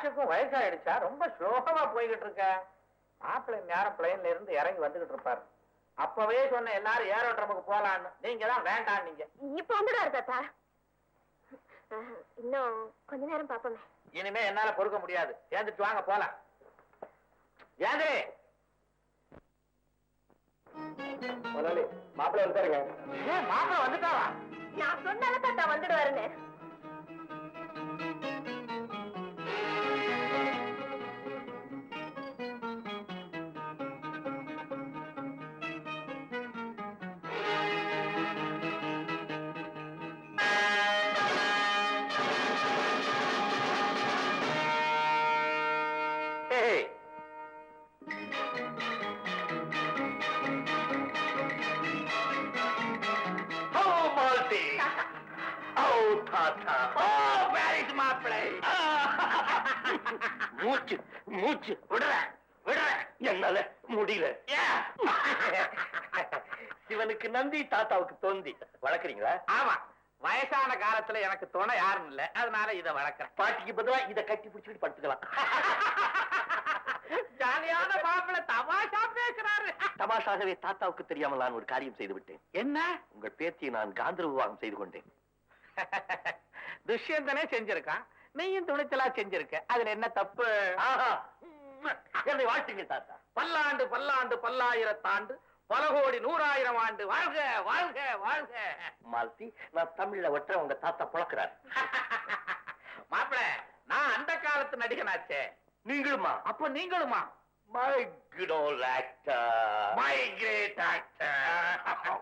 ஆஷுக்கும் வயசாயிடுச்சா? ரொம்ப ஸ்லோகமா போய்கிட்டு இருக்க. மாப்பிள்ளை நேரம் பிளைன்ல இருந்து இறங்கி வந்துகிட்டு இருப்பாரு. அப்பவே சொன்ன எல்லாரும் ஏரோட்ரமுக்கு போலான்னு, நீங்க தான் வேண்டாம். நீங்க இப்ப வந்துடுவாரு தாத்தா. இன்னும் கொஞ்ச நேரம் பாப்போமே. இனிமே என்னால பொறுக்க முடியாது. சேர்ந்துட்டு வாங்க போலாம். ஏந்திரே மாப்பிள்ளை வந்துட்டாருங்க. மாப்பிள்ளை வந்துட்டாவா? நான் சொன்னால தாத்தா வந்துடுவாருன்னு. மூச்சு மூச்சு விடுற விடுற என்னால முடியல. சிவனுக்கு நந்தி, தாத்தாவுக்கு தோந்தி. வளர்க்குறீங்களா? ஆமா, வயசான காலத்துல எனக்கு துணை யாரும் இல்ல, அதனால இத வளர்க்கிறேன். பாட்டிக்கு பதிலா இத கட்டி பிடிச்சிட்டு படுத்துக்கலாம். ஜாலியான மாப்பிள்ளை தமாஷா பேசுறாரு. தமாஷாகவே தாத்தாவுக்கு தெரியாமல் நான் ஒரு காரியம் செய்து விட்டேன். என்ன? உங்கள் பேத்தியை நான் காந்தர விவாகம் செய்து கொண்டேன். துஷ்யந்தனே செஞ்சிருக்கான், நீயும் துணிச்சலா செஞ்சிருக்க. அதுல என்ன தப்பு? என்னை வாழ்த்துங்க தாத்தா. பல்லாண்டு பல்லாண்டு பல்லாயிரத்தாண்டு பல கோடி 100,000 ஆண்டு வாழ்க வாழ்க வாழ்க. மாலதி, நான் தமிழ்ல ஒற்ற உங்க தாத்தா புழக்கிறார். மாப்பிள்ள, நான் அந்த காலத்து நடிகனாச்சே. நீங்களுமா? அப்ப நீங்களுமா? My good old actor, my great actor.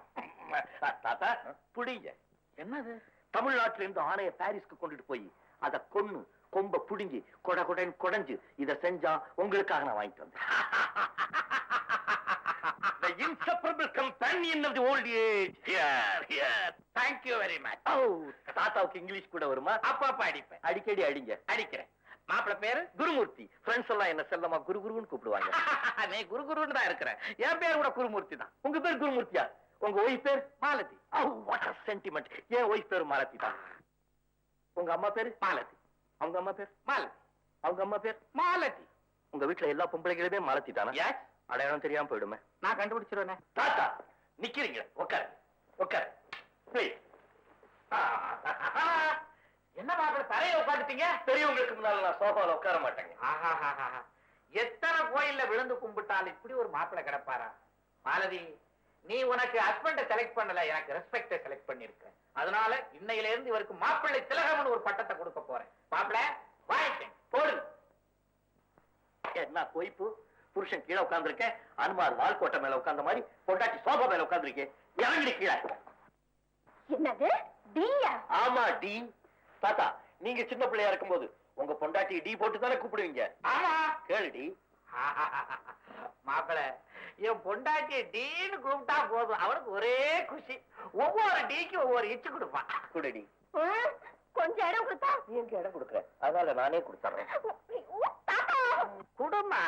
தாத்தா புடிங்க. என்னது? தமிழ்நாட்டில இருந்து ஆணைய பாரிஸ்க்கு கொண்டுட்டு போய் அத கொன்னு கொம்ப புடுங்கி கொட கொடன் கொடைஞ்சு இத செஞ்சா உங்களுக்காக நான் வாங்கிட்டு வந்தேன். The inseparable companion of the old age. Here, here. Thank you very much. தாத்தாவுக்கு இங்கிலீஷ் கூட வருமா? அப்பப்ப அடிப்பேன். அடிக்கடி அடிங்க. அடிக்கிறேன். மாப்பிள்ள பேரு குருமூர்த்தி. ஃப்ரெண்ட்ஸ் எல்லாம் என்ன செல்லமா குரு குருன்னு கூப்பிடுவாங்க. நீ குரு குருன்னு தான் இருக்கிற. என் பேர் கூட குருமூர்த்தி தான். உங்க பேர் குருமூர்த்தியா? உங்க ஒய்ஃப் பேர் Malathi. What a sentiment. N wife பேர் மாலதி தான். உங்க அம்மா பேரு மாலதி. அவங்க அம்மா பேர் மாலதி. அவங்க அம்மா பேர் மாலதி. உங்க வீட்டுல எல்லா பொம்பளைகளுமே மாலதி தானா? எஸ். அடையாளம் தெரியாம போயிடுமே. நான் கண்டுபிடிச்சிருவேனே. தாத்தா நிக்கிறீங்க, உட்காரு உட்காரு ப்ளீஸ். என்ன மாப்பிள்ள தரைய உட்காந்துட்டீங்க? பெரியவங்களுக்கு முன்னால நான் சோஃபால உட்கார மாட்டேங்க. எத்தனை கோயில்ல விழுந்து கும்பிட்டாலும் இப்படி ஒரு மாப்பிள்ள கிடப்பாரா? மாலதி, நீ உனக்கு ஹஸ்பண்ட செலக்ட் பண்ணல, எனக்கு ரெஸ்பெக்ட செலக்ட் பண்ணிருக்க. அதனால இன்னையில இருந்து இவருக்கு மாப்பிள்ளை திலகம்னு ஒரு பட்டத்தை கொடுக்க போறேன். மாப்பிள்ள வாங்கிட்டேன், போடுங்க. என்ன கொய்ப்பு? புருஷன் கீழே உட்கார்ந்துருக்கேன், அனுமார் வால்கோட்டை மேல உட்கார்ந்த மாதிரி பொண்டாட்டி சோஃபா மேல உட்கார்ந்துருக்கேன். இறங்கி கீழே. என்னது? டீயா? ஆமா, டி. தாத்தா, நீங்க சின்ன பிள்ளையா இருக்கும்போது உங்க பொண்டாட்டி டி போட்டு தானே கூப்பிடுவீங்க? ஆமா. கேளுடி. மாப்பிள்ள, என் பொண்டாட்டிய டீன்னு கூப்பிட்டா போதும், அவனுக்கு ஒரே குஷி. ஒவ்வொரு டீக்கு ஒவ்வொரு இச்சு கொடுப்பான். குடடி. கொஞ்சம் இடம் கொடுத்தா? எங்க இடம் கொடுக்குறேன், அதனால நானே கொடுத்துறேன். குடுமா,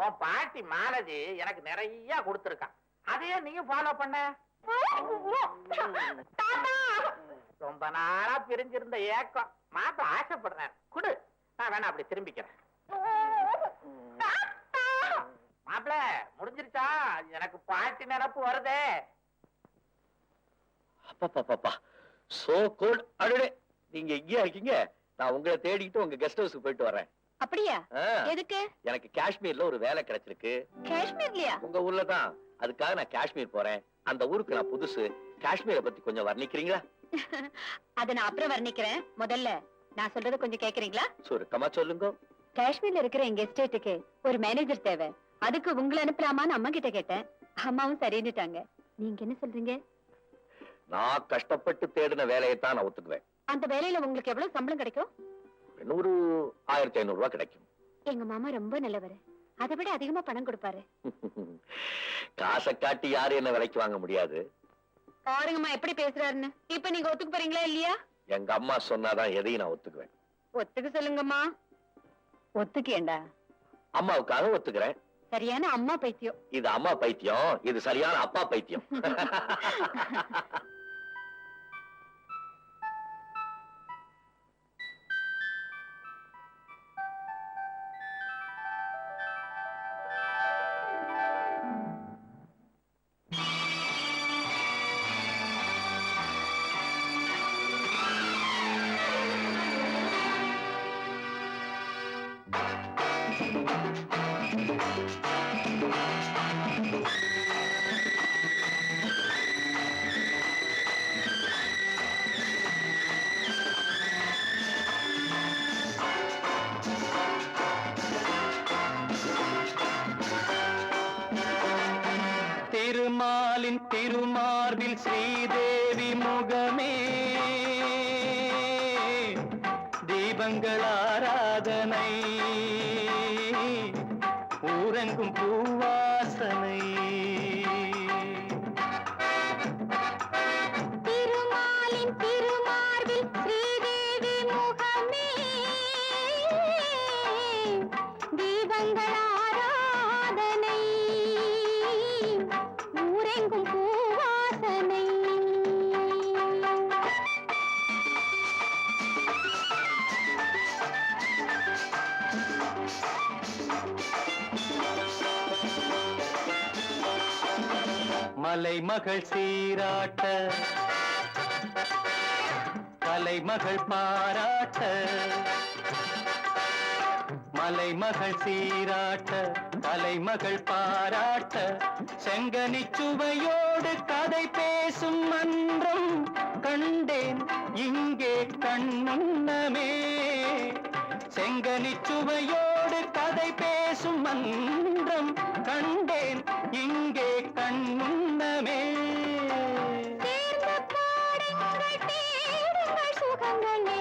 உன் பாட்டி மாலதி எனக்கு நிறைய கொடுத்துருக்கான். அதையே நீயும் ஃபாலோ பண்ண. ரொம்ப நாளா பிரிஞ்சிருந்த ஏக்கம் மாத்த ஆசைப்படுறேன். குடு, நான் வேணா அப்படி திரும்பிக்கிறேன். மாப்பிள, முடிஞ்சிருச்சா? எனக்கு பாட்டி நினப்பு வருதே. அப்பா சோ கோல்ட். அடடே, நீங்க எங்கேயா இருக்கீங்க? நான் உங்களை தேடிட்டு உங்க கெஸ்ட் ஹவுஸ்க்கு போயிட்டு வரேன். அப்படியா? எதுக்கு? எனக்கு காஷ்மீர்ல ஒரு வேலை கிடைச்சிருக்கு. காஷ்மீர்லயா? உங்க ஊர்ல தான். அதுக்காக நான் காஷ்மீர் போறேன். அந்த ஊருக்கு நான் புதுசு. காஷ்மீரை பத்தி கொஞ்சம் வர்ணிக்கிறீங்களா? அத நான் அப்புறம் வர்ணிக்கிறேன். முதல்ல நான் சொல்றத கொஞ்சம் கேக்குறீங்களா? சுருக்கமா சொல்லுங்க. காஷ்மீர்ல இருக்கிற எங்க எஸ்டேட்டுக்கு ஒரு மேனேஜர் தேவை. அதுக்கு உங்களை அனுப்பலாமான்னு அம்மா கிட்ட கேட்டேன். அம்மாவும் சரின்னுட்டாங்க. நீங்க என்ன சொல்றீங்க? நான் கஷ்டப்பட்டு தேடின வேலையைத்தான் நான் ஒத்துக்குவேன். அந்த வேலையில உங்களுக்கு எவ்வளவு சம்பளம் கிடைக்கும்? 1500 ரூபாய் கிடைக்கும். எங்க மாமா ரொம்ப நல்லவர். அதை விட அதிகமா பணம் கொடுப்பாரு. காசை காட்டி யாரும் என்ன விலைக்கு வாங்க முடியாது. பாருங்கம்மா எப்படி பேசுறாருன்னு. இப்ப நீங்க ஒத்துக்கு போறீங்களா இல்லையா? எங்க அம்மா சொன்னாதான் எதையும் நான் ஒத்துக்குவேன். ஒத்துக்க சொல்லுங்கம்மா. ஒத்துக்கேண்டா. அம்மாவுக்காக ஒத்துக்கிறேன். சரியான அம்மா பைத்தியம். இது அம்மா பைத்தியம், இது சரியான அப்பா பைத்தியம். திருமாலின் திருமார்பில் ஸ்ரீதேவி முகமே தீபங்கள் ஆராதனை ஊரெங்கும் பூவாசனை திருமாலின் திருமார்பில் ஸ்ரீதேவி முகமே தீபங்கள் ஆராதனை ஊரெங்கும் பூவாசனை மலைமகள் சீராட்ட கலைமகள் பாராட்ட மலைமகள் சீராட்ட கலைமகள் பாராட்ட செங்கனி சுவையோடு கதை பேசும் மன்றம் கண்டேன் இங்கே கண்முன்னமே செங்கனி சுவையோடு கதை பேசும் மன்றம் கண்டேன் இங்கே கண்முன்னமே சேர்ந்து பாடுங்கள் தேடுங்கள் சுகங்களே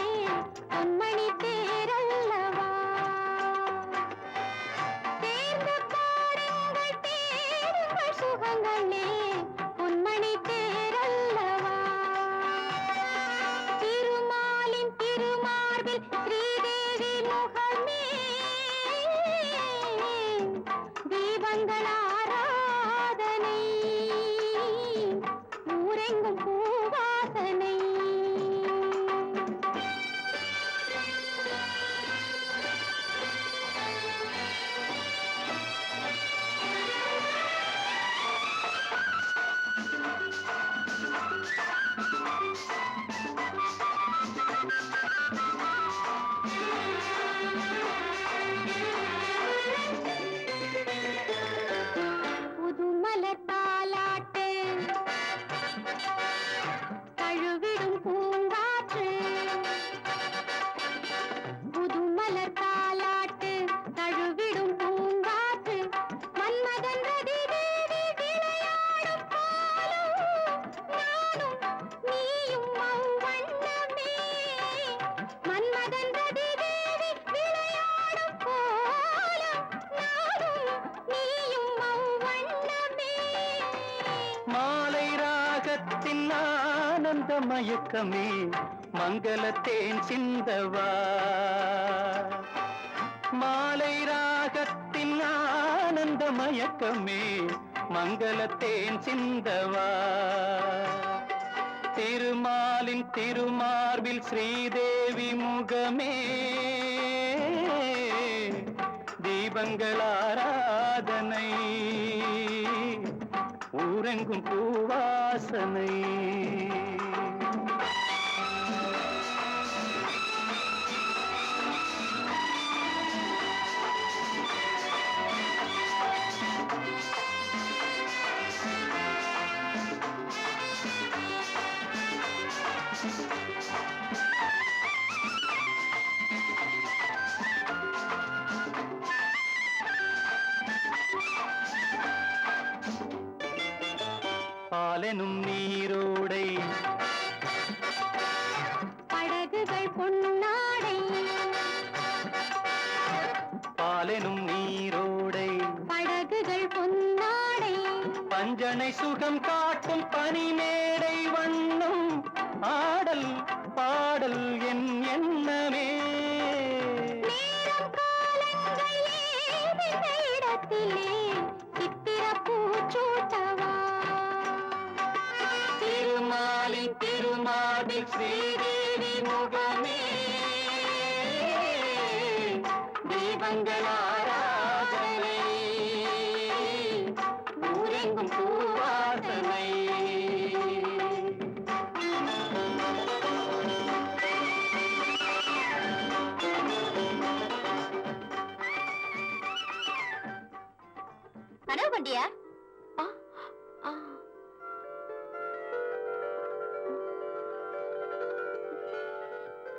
பொன்மணி தேரல்லவா சேர்ந்து பாடுங்கள் தேடுங்கள் சுகங்களே பொன்மணி தேரல்லவா திருமாலின் திருமார்பில் ஸ்ரீதேவி முகமே தீபங்கள் ஆராதனை ஊரெங்கும் பூவாசனை புதுமலர் தாலாட்டு தழுவிடும் பூங்காற்று புதுமலர் தாலாட்டு தழுவிடும் பூங்காற்று மன்மதன் ரதி தேவி விளையாடும் பாலும் நானும் நீயும் அவ்வண்ணமே மன்மதன் ரதி தேவி விளையாடும் பாலும் நானும் நீயும் அவ்வண்ணமே மாலை ராகத்தின் ஆனந்த மயக்கமே மங்களத்தேன் சிந்தவா மாலை ராகத்தின் ஆனந்த மயக்கமே மங்களத்தேன் சிந்தவா திருமாலின் திருமார்பில் ஸ்ரீதேவி முகமே தீபங்கள் ஆராதனை ஊரெங்கும் பூவாசனை பாலெனும் நீரோடை படகுகள் பொன்னாடை பாலெனும் நீரோடை படகுகள் பொன்னாடை பஞ்சனை சுகம் காட்டும் பனிமேடை வண்ணம் ஆடல் பாடல் என் எண்ணமே நேரம் காலங்கள் ஏதுமில்ல இடத்திலே சித்திர பூச்சூட்டவா திருமாலின் திருமாலில் ஸ்ரீதேவி முகமே தீபங்கள் ஆராதனை ஊரெங்கும் பூவாசனை கனவு கண்டியா